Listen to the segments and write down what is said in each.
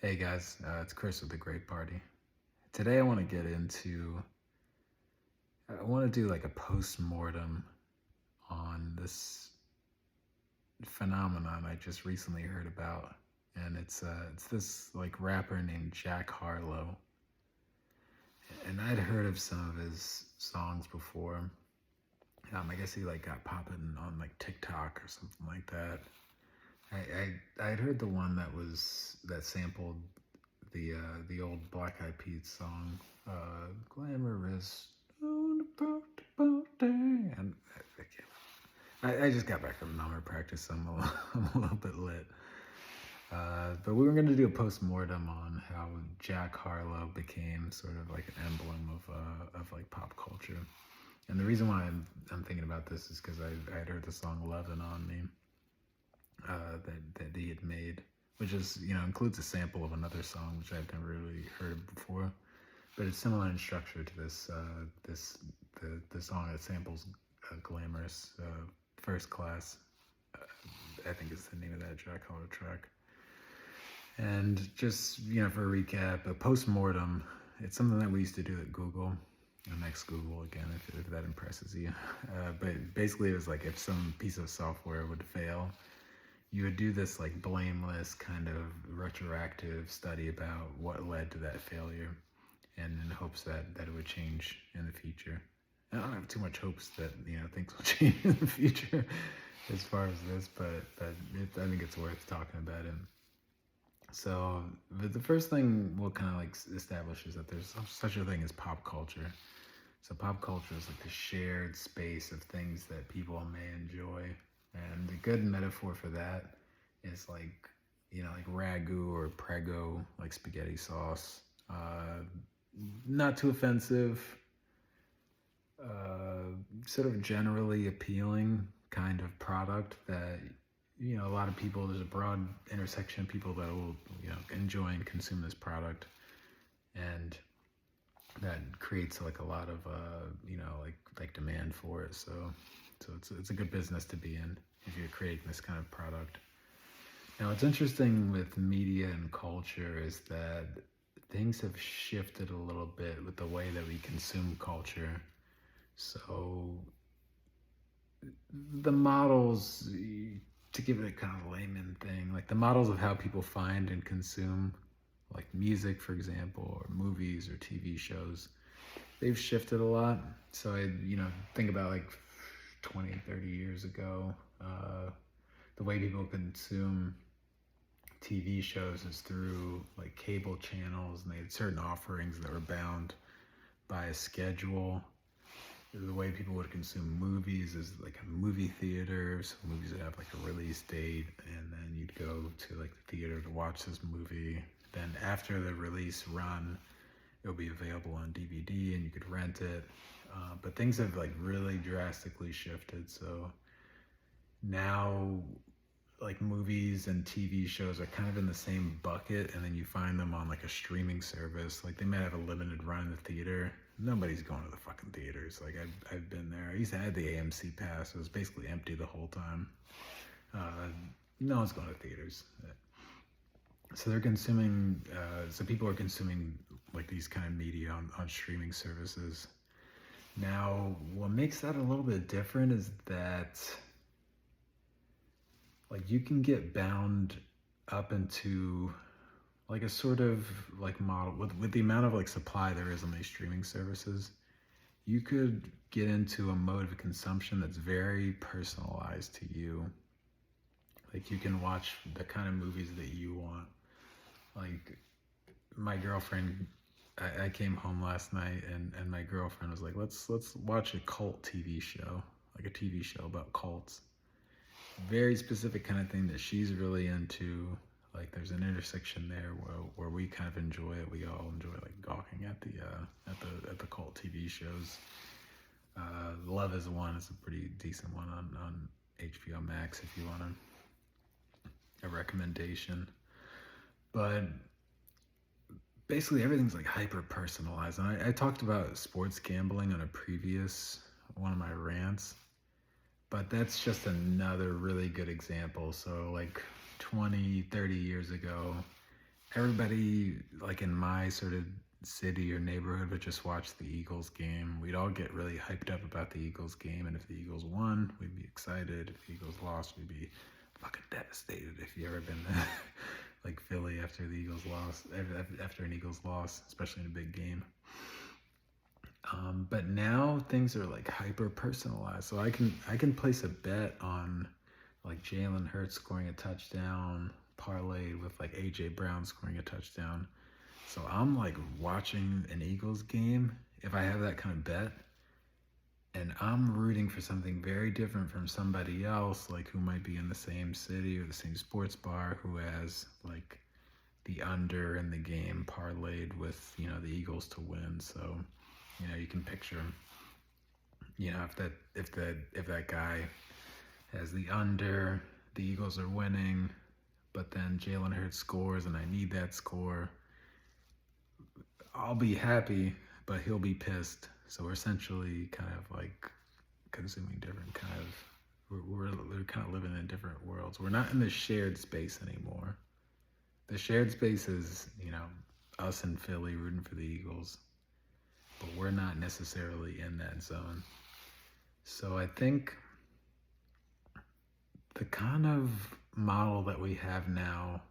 Hey guys, it's Chris with the Great Party. Today I want to I want to do like a post-mortem on this phenomenon I just recently heard about. And it's this like rapper named Jack Harlow. And I'd heard of some of his songs before. I guess he like got popping on like TikTok or something like that. I'd heard the one that sampled the old Black Eyed Peas song, "Glamorous." And I just got back from number practice, so I'm a little bit lit. But we were going to do a post-mortem on how Jack Harlow became sort of like an emblem of like pop culture. And the reason why I'm thinking about this is because I'd heard the song "Lovin' on Me" that he had made, which is includes a sample of another song which I've never really heard before, but it's similar in structure to the song that samples "Glamorous." First Class, I think is the name of that Jack Harlow track. And just for a recap, a post-mortem, it's something that we used to do at Google. Next Google again, if that impresses you. But basically it was like if some piece of software would fail, you would do this like blameless kind of retroactive study about what led to that failure, and in hopes that it would change in the future. I don't have too much hopes that things will change in the future as far as this, but I think it's worth talking about it. So the first thing we'll kind of like establish is that there's such a thing as pop culture. So pop culture is like the shared space of things that people may enjoy, and the good metaphor for that is like like ragu or prego, like spaghetti sauce. Not too offensive, sort of generally appealing kind of product that a lot of people. There's a broad intersection of people that will enjoy and consume this product, and that creates like a lot of like demand for it. So it's a good business to be in if you're creating this kind of product. Now, what's interesting with media and culture is that things have shifted a little bit with the way that we consume culture. So the models, to give it a kind of layman thing, like the models of how people find and consume like music, for example, or movies or TV shows, they've shifted a lot. So I think about like 20, 30 years ago, the way people consume TV shows is through like cable channels, and they had certain offerings that were bound by a schedule. The way people would consume movies is like a movie theater. So movies would have like a release date, and then you'd go to like the theater to watch this movie. Then after the release run, it'll be available on DVD and you could rent it. But things have like really drastically shifted. So now like movies and TV shows are kind of in the same bucket, and then you find them on like a streaming service. Like they might have a limited run in the theater. Nobody's going to the fucking theaters. Like I've been there. I used to have the AMC pass. It was basically empty the whole time. No one's going to theaters. So they're consuming. So people are consuming like these kind of media on streaming services. Now, what makes that a little bit different is that like you can get bound up into like a sort of like model with the amount of like supply there is on these streaming services. You could get into a mode of consumption that's very personalized to you. Like you can watch the kind of movies that you want. Like my girlfriend, I came home last night, and my girlfriend was like, let's watch a cult TV show, like a TV show about cults. Very specific kind of thing that she's really into. Like there's an intersection there where we kind of enjoy it. We all enjoy like gawking at the cult TV shows. Love is One is a pretty decent one on HBO Max if you want a recommendation. But basically everything's like hyper personalized. And I talked about sports gambling on a previous one of my rants, but that's just another really good example. So like 20, 30 years ago, everybody like in my sort of city or neighborhood would just watch the Eagles game. We'd all get really hyped up about the Eagles game, and if the Eagles won, we'd be excited. If the Eagles lost, we'd be fucking devastated. If you ever been like Philly after the Eagles lost, after an Eagles loss, especially in a big game. But now things are like hyper personalized, so I can place a bet on like Jalen Hurts scoring a touchdown, parlayed with like AJ Brown scoring a touchdown. So I'm like watching an Eagles game if I have that kind of bet, and I'm rooting for something very different from somebody else, like who might be in the same city or the same sports bar who has like the under in the game parlayed with, the Eagles to win. So, you can picture, if that guy has the under, the Eagles are winning, but then Jalen Hurts scores and I need that score. I'll be happy, but he'll be pissed. So we're essentially kind of like consuming different kind of, we're kind of living in different worlds. We're not in the shared space anymore. The shared space is, us in Philly rooting for the Eagles, but we're not necessarily in that zone. So I think the kind of model that we have now,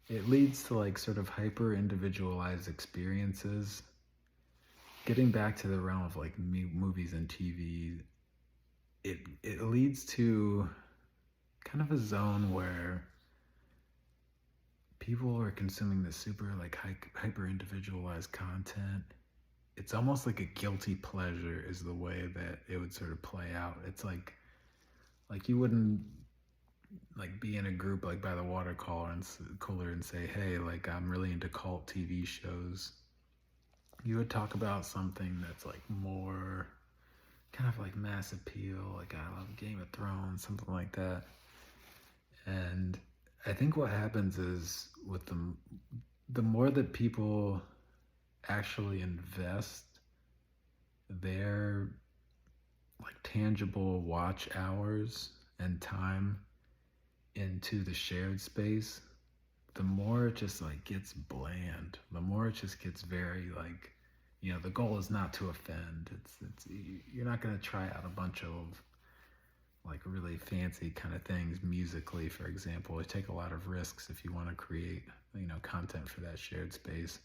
it leads to like sort of hyper individualized experiences. Getting back to the realm of like movies and TV, it leads to kind of a zone where people are consuming this super like hyper individualized content. It's almost like a guilty pleasure is the way that it would sort of play out. It's like you wouldn't like be in a group like by the water cooler and say, hey, like I'm really into cult TV shows. You would talk about something that's like more kind of like mass appeal, like I love Game of Thrones, something like that. And I think what happens is with the more that people actually invest their like tangible watch hours and time into the shared space, the more it just like gets bland. The more it just gets very like, the goal is not to offend. It's you're not gonna try out a bunch of like really fancy kind of things musically, for example. You take a lot of risks if you want to create, content for that shared space.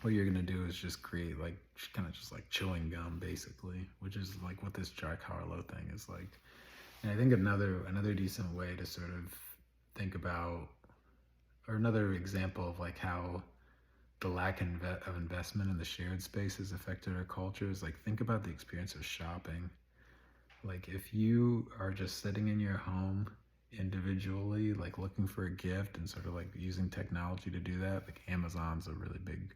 What you're gonna do is just create like kind of just like chewing gum, basically, which is like what this Jack Harlow thing is like. And I think another decent way to sort of think about, or another example of like how the lack of investment in the shared space has affected our culture is like, think about the experience of shopping. Like if you are just sitting in your home individually, like looking for a gift and sort of like using technology to do that, like Amazon's a really big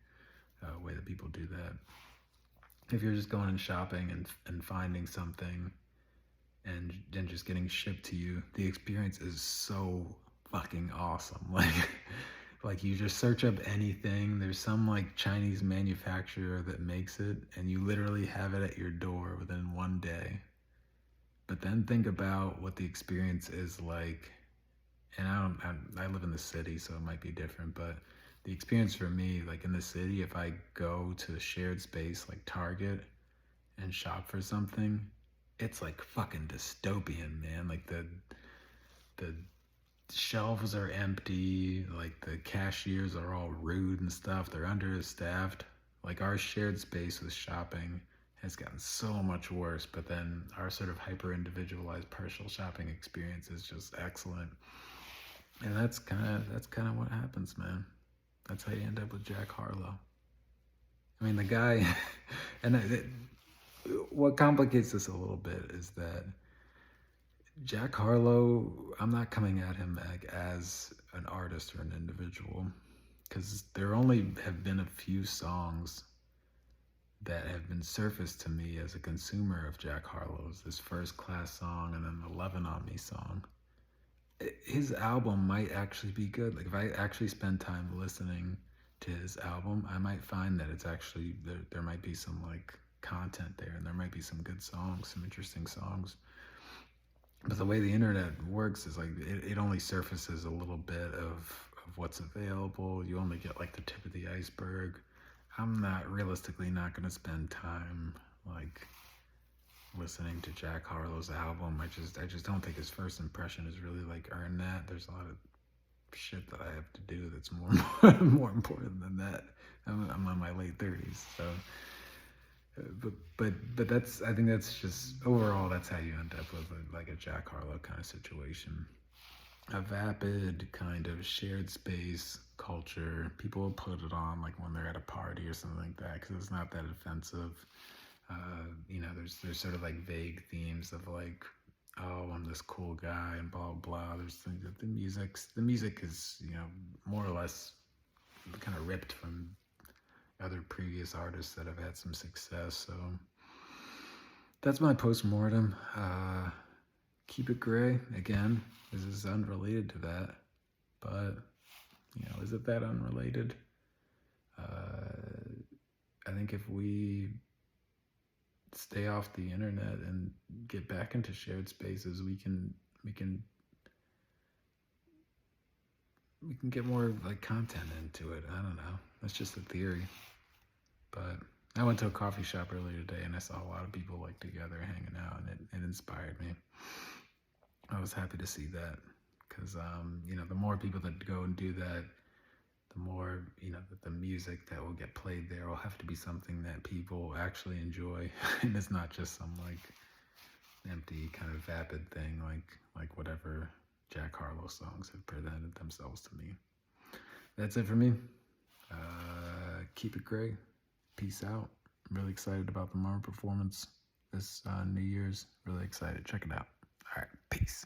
way that people do that. If you're just going and shopping and finding something and then just getting shipped to you, the experience is so fucking awesome. Like you just search up anything, there's some like Chinese manufacturer that makes it, and you literally have it at your door within one day. But then think about what the experience is like, and I live in the city, so it might be different, but the experience for me, like in the city, if I go to a shared space like Target and shop for something, it's like fucking dystopian, man. Like the shelves are empty, like the cashiers are all rude and stuff, they're understaffed. Like our shared space with shopping has gotten so much worse, but then our sort of hyper individualized partial shopping experience is just excellent. And that's kind of what happens, man. That's how you end up with Jack Harlow. I mean, the guy, what complicates this a little bit is that Jack Harlow, I'm not coming at him as an artist or an individual, because there only have been a few songs that have been surfaced to me as a consumer of Jack Harlow's. This First Class song and then the Lovin' On Me song. His album might actually be good. Like if I actually spend time listening to his album, I might find that it's actually, there might be some like content there, and there might be some good songs, some interesting songs. But the way the internet works is like it only surfaces a little bit of of what's available. You only get like the tip of the iceberg. I'm realistically not going to spend time like listening to Jack Harlow's album. I just don't think his first impression has really like earned that. There's a lot of shit that I have to do that's more important than that. I'm on my late 30s, so but that's, I think that's just overall that's how you end up with like a Jack Harlow kind of situation. A vapid kind of shared space culture. People will put it on like when they're at a party or something like that because it's not that offensive. There's sort of like vague themes of like, oh, I'm this cool guy and blah blah. There's the music is more or less kind of ripped from other previous artists that have had some success. So that's my Post-Mortem. Keep It Gray, again, this is unrelated to that, but is it that unrelated? I think if we stay off the internet and get back into shared spaces, we can get more like content into it. I don't know. That's just a theory. But I went to a coffee shop earlier today and I saw a lot of people like together hanging out, and it inspired me. I was happy to see that because, the more people that go and do that, the more, that the music that will get played there will have to be something that people actually enjoy. And it's not just some like empty kind of vapid thing like whatever Jack Harlow songs have presented themselves to me. That's it for me. Keep it gray. Peace out. I'm really excited about the Marvel performance this New Year's. Really excited. Check it out. All right. Peace.